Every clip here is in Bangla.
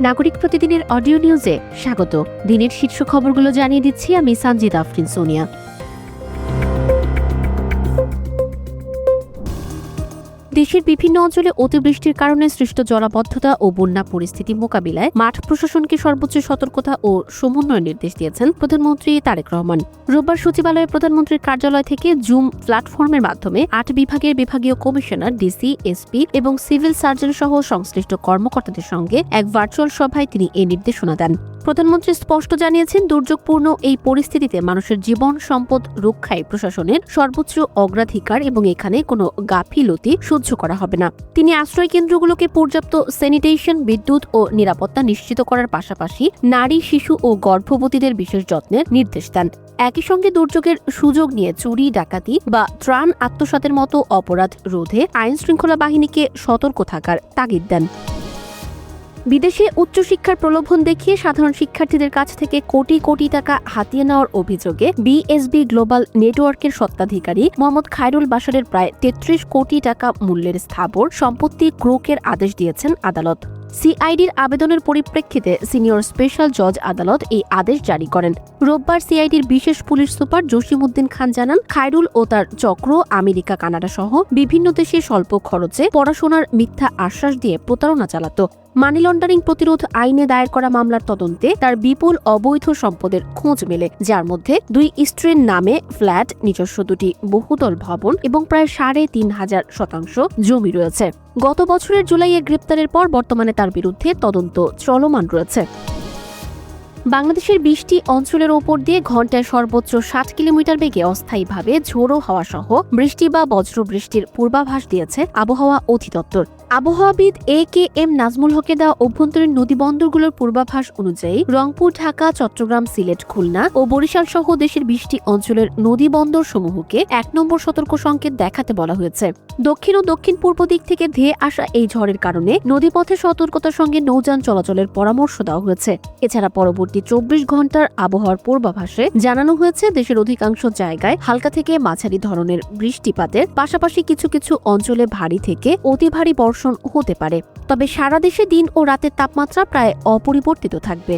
নাগরিক প্রতিদিনের অডিও নিউজে স্বাগত। দিনের শীর্ষ খবরগুলো জানিয়ে দিচ্ছি আমি সঞ্জিদা আফরিন সোনিয়া। দেশের বিভিন্ন অঞ্চলে অতিবৃষ্টির কারণে সৃষ্ট জলাবদ্ধতা ও বন্যা পরিস্থিতি মোকাবিলায় মাঠ প্রশাসনকে সর্বোচ্চ সতর্কতা ও সমন্বয়ের নির্দেশ দিয়েছেন প্রধানমন্ত্রী তারেক রহমান। রোববার সচিবালয়ে প্রধানমন্ত্রীর কার্যালয় থেকে জুম প্ল্যাটফর্মের মাধ্যমে ৮ বিভাগের বিভাগীয় কমিশনার, ডিসি, এসপি এবং সিভিল সার্জন সহ সংশ্লিষ্ট কর্মকর্তাদের সঙ্গে এক ভার্চুয়াল সভায় তিনি এই নির্দেশনা দেন। প্রধানমন্ত্রী স্পষ্ট জানিয়েছেন, দুর্যোগপূর্ণ এই পরিস্থিতিতে মানুষের জীবন সম্পদ রক্ষায় প্রশাসনের সর্বোচ্চ অগ্রাধিকার এবং এখানে কোনো গাফিলতি সহ্য করা হবে না। তিনি আশ্রয় কেন্দ্রগুলোকে পর্যাপ্ত স্যানিটেশন, বিদ্যুৎ ও নিরাপত্তা নিশ্চিত করার পাশাপাশি নারী, শিশু ও গর্ভবতীদের বিশেষ যত্নের নির্দেশ দেন। একই সঙ্গে দুর্যোগের সুযোগ নিয়ে চুরি, ডাকাতি বা ত্রাণ আত্মসাতের মতো অপরাধ রোধে আইন শৃঙ্খলা বাহিনীকে সতর্ক থাকার তাগিদ দেন। বিদেশে উচ্চশিক্ষার প্রলোভন দেখিয়ে সাধারণ শিক্ষার্থীদের কাছ থেকে কোটি কোটি টাকা হাতিয়ে নেওয়ার অভিযোগে বিএসবি গ্লোবাল নেটওয়ার্কের স্বত্বাধিকারী মোহাম্মদ খায়রুল বাশারের প্রায় ৩৩ কোটি টাকা মূল্যের স্থাবর সম্পত্তি ক্রোকের আদেশ দিয়েছেন আদালত। সিআইডির আবেদনের পরিপ্রেক্ষিতে সিনিয়র স্পেশাল জজ আদালত এই আদেশ জারি করেন। রোববার সিআইডির বিশেষ পুলিশ সুপার জসিমউদ্দিন খান জানান, খায়রুল ও তার চক্র আমেরিকা, কানাডা সহ বিভিন্ন দেশে স্বল্প খরচে পড়াশোনার মিথ্যা আশ্বাস দিয়ে প্রতারণা চালাত। মানি লন্ডারিং প্রতিরোধ আইনে দায়ের করা মামলার তদন্তে তার বিপুল অবৈধ সম্পদের খোঁজ মেলে, যার মধ্যে 2 স্ত্রীর নামে ফ্ল্যাট, নিজস্ব 2টি বহুতল ভবন এবং প্রায় ৩,৫০০ শতাংশ জমি রয়েছে। গত বছরের জুলাইয়ে গ্রেপ্তারের পর বর্তমানে তার বিরুদ্ধে তদন্ত চলমান রয়েছে। বাংলাদেশের 20টি অঞ্চলের ওপর দিয়ে ঘণ্টায় সর্বোচ্চ 60 কিলোমিটার বেগে অস্থায়ীভাবে ঝোড়ো হাওয়া সহ বৃষ্টি বা বজ্রবৃষ্টির পূর্বাভাস দিয়েছে আবহাওয়া অধিদপ্তর। আবহাওয়াবিদ এ.কে.এম. নাজমুল হকের দেওয়া অভ্যন্তরীণ নদীবন্দরগুলোর পূর্বাভাস অনুযায়ী রংপুর, ঢাকা, চট্টগ্রাম, সিলেট, খুলনা ও বরিশাল সহ দেশের 20টি অঞ্চলের নদীবন্দর সমূহকে 1 নম্বর সতর্ক সংকেত দেখাতে বলা হয়েছে। দক্ষিণ ও দক্ষিণ পূর্ব দিক থেকে ধেয়ে আসা এই ঝড়ের কারণে নদীপথে সতর্কতার সঙ্গে নৌযান চলাচলের পরামর্শ দেওয়া হয়েছে। এছাড়া পরবর্তী 24 ঘণ্টার আবহাওয়ার পূর্বাভাসে জানানো হয়েছে, দেশের অধিকাংশ জায়গায় হালকা থেকে মাঝারি ধরনের বৃষ্টিপাতের পাশাপাশি কিছু কিছু অঞ্চলে ভারী থেকে অতি ভারী বর্ষণ হতে পারে। তবে সারা দেশে দিন ও রাতের তাপমাত্রা প্রায় অপরিবর্তিত থাকবে।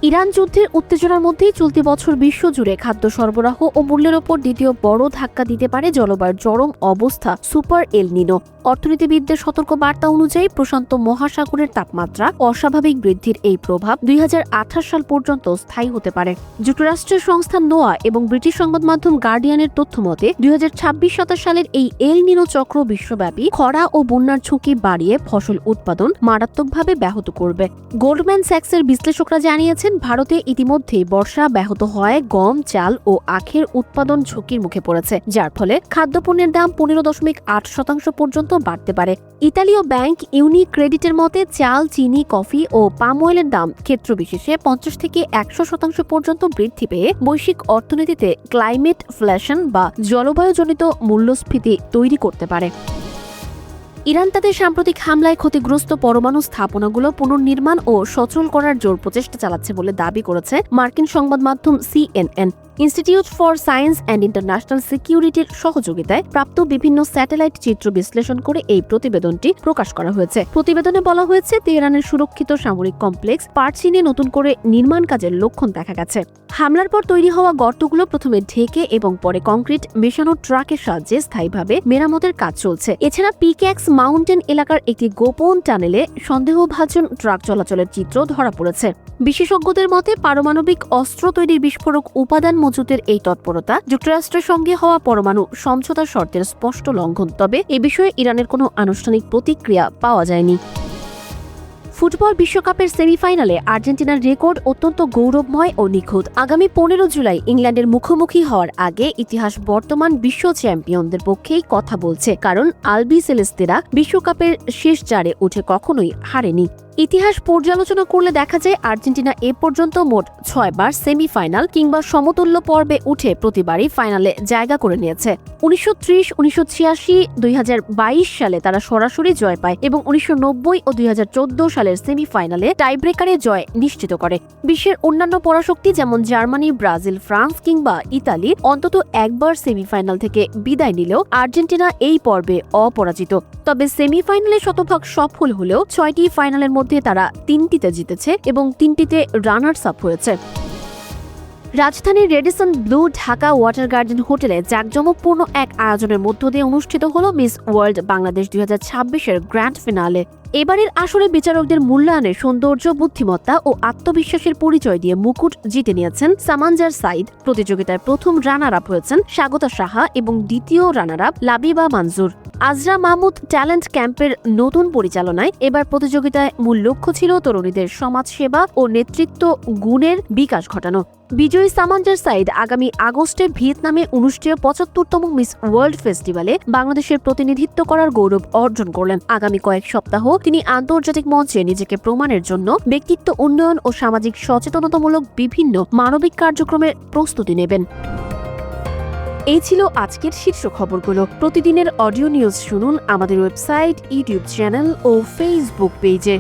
ইরান যুদ্ধের উত্তেজনার মধ্যেই চলতি বছর বিশ্বজুড়ে খাদ্য সরবরাহ ও মূল্যের ওপর দ্বিতীয় বড় ধাক্কা দিতে পারে জলবায়ুর চরম অবস্থা সুপার এল নিনো। অর্থনীতিবিদদের সতর্ক বার্তা অনুযায়ী প্রশান্ত মহাসাগরের তাপমাত্রা অস্বাভাবিক বৃদ্ধির এই প্রভাব 2028 সাল পর্যন্ত স্থায়ী হতে পারে। যুক্তরাষ্ট্রের সংস্থা নোয়া এবং ব্রিটিশ সংবাদ মাধ্যম গার্ডিয়ানের তথ্য মতে 2026-27 সালের এই এল নিনো চক্র বিশ্বব্যাপী খরা ও বন্যার ঝুঁকি বাড়িয়ে ফসল উৎপাদন মারাত্মকভাবে ব্যাহত করবে। গোল্ডম্যান স্যাক্সের বিশ্লেষকরা জানিয়েছেন, ভারতে ইতিমধ্যেই বর্ষা ব্যাহত হওয়ায় গম, চাল ও আখের উৎপাদন ঝুঁকির মুখে পড়েছে, যার ফলে খাদ্যপণ্যের দাম 15.8% পর্যন্ত বাড়তে পারে। ইতালীয় ব্যাংক ইউনিক্রেডিটের মতে চাল, চিনি, কফি ও পাম অয়েলের দাম ক্ষেত্রবিশেষে 50 থেকে 100% পর্যন্ত বৃদ্ধি পেয়ে বৈশ্বিক অর্থনীতিতে ক্লাইমেট ফ্ল্যাশন বা জলবায়ুজনিত মূল্যস্ফীতি তৈরি করতে পারে। ইরান তাদের সাম্প্রতিক হামলায় ক্ষতিগ্রস্ত পরমাণু স্থাপনাগুলো পুনর্নির্মাণ ও সচল করার জোর প্রচেষ্টা চালাচ্ছে বলে দাবি করেছে মার্কিন সংবাদ মাধ্যম CNN. Institute for science and international সিকিউরিটির সহযোগিতায় প্রাপ্ত বিভিন্ন স্যাটেলাইট চিত্র বিশ্লেষণ করে এই প্রতিবেদনটি প্রকাশ করা হয়েছে। প্রতিবেদনে বলা হয়েছে, তেহরানের সুরক্ষিত সামরিক কমপ্লেক্স পারচিনে নতুন করে নির্মাণ কাজের লক্ষণ দেখা গেছে। হামলার পর তৈরি হওয়া গর্তগুলো প্রথমে ঢেকে এবং পরে কংক্রিট মেশানো ট্রাকের সাহায্যে স্থায়ীভাবে মেরামতের কাজ চলছে। এছাড়া পিক্যাক্স মাউন্টেন এলাকার একটি গোপন টানেলে সন্দেহভাজন ট্রাক চলাচলের চিত্র ধরা পড়েছে। বিশেষজ্ঞদের মতে পারমাণবিক অস্ত্র তৈরির বিস্ফোরক উপাদান মজুতের এই তৎপরতা যুক্তরাষ্ট্রের সঙ্গে হওয়া পরমাণু সমঝোতার শর্তের স্পষ্ট লঙ্ঘন। তবে এ বিষয়ে ইরানের কোনো আনুষ্ঠানিক প্রতিক্রিয়া পাওয়া যায়নি। ফুটবল বিশ্বকাপের সেমিফাইনালে আর্জেন্টিনার রেকর্ড অত্যন্ত গৌরবময় ও নিখুঁত। আগামী 15 জুলাই ইংল্যান্ডের মুখোমুখি হওয়ার আগে ইতিহাস বর্তমান বিশ্ব চ্যাম্পিয়নদের পক্ষেই কথা বলছে, কারণ আলবি সেলেস্তেরা বিশ্বকাপের শেষ 4-এ উঠে কখনোই হারেনি। ইতিহাস পর্যালোচনা করলে দেখা যায়, আর্জেন্টিনা এ পর্যন্ত মোট 6 বার সেমিফাইনাল কিংবা সমতুল্য পর্বে উঠে প্রতিবারই ফাইনালে জায়গা করে নিয়েছে। 1930, 1986, 2022 সালে তারা সরাসরি জয় পায় এবং 1990 ও 2014 সালের সেমিফাইনালে টাইব্রেকারে জয় নিশ্চিত করে। বিশ্বের অন্যান্য পরাশক্তি যেমন জার্মানি, ব্রাজিল, ফ্রান্স কিংবা ইতালি অন্তত একবার সেমিফাইনাল থেকে বিদায় নিলেও আর্জেন্টিনা এই পর্বে অপরাজিত। তবে সেমিফাইনালে শতভাগ সফল হলেও 6টি ফাইনালের মধ্যে মধ্যে তারা 3টিতে জিতেছে এবং 3টিতে রানার্স আপ হয়েছে। রাজধানীর Radisson blu Dhaka water garden হোটেলে জাঁকজমকপূর্ণ এক আয়োজনের মধ্য দিয়ে অনুষ্ঠিত হল মিস ওয়ার্ল্ড বাংলাদেশ 2026-এর গ্র্যান্ড ফিনালে। এবারের আসরে বিচারকদের মূল্যায়নে সৌন্দর্য, বুদ্ধিমত্তা ও আত্মবিশ্বাসের পরিচয় দিয়ে মুকুট জিতে নিয়েছেন সামাঞ্জার সাইদ। প্রতিযোগিতায় প্রথম রানার আপ হয়েছেন স্বাগতা সাহা এবং দ্বিতীয় রানার আপ লাবিবা মানজুর। আজরা মাহমুদ ট্যালেন্ট ক্যাম্পের নতুন পরিচালনায় এবার প্রতিযোগিতায় মূল লক্ষ্য ছিল তরুণীদের সমাজসেবা ও নেতৃত্ব গুণের বিকাশ ঘটানো। বিজয়ী সামাঞ্জার সাইদ আগামী আগস্টে ভিয়েতনামে অনুষ্ঠেয় 75তম মিস ওয়ার্ল্ড ফেস্টিভ্যালে বাংলাদেশের প্রতিনিধিত্ব করার গৌরব অর্জন করলেন। আগামী কয়েক সপ্তাহ তিনি আন্তর্জাতিক মঞ্চে নিজেকে প্রমাণের জন্য ব্যক্তিত্ব উন্নয়ন ও সামাজিক সচেতনতামূলক বিভিন্ন মানবিক কার্যক্রমের প্রস্তুতি নেবেন। এই ছিল আজকের শীর্ষ খবরগুলো। প্রতিদিনের অডিও নিউজ শুনুন আমাদের ওয়েবসাইট, ইউটিউব চ্যানেল ও ফেসবুক পেজে।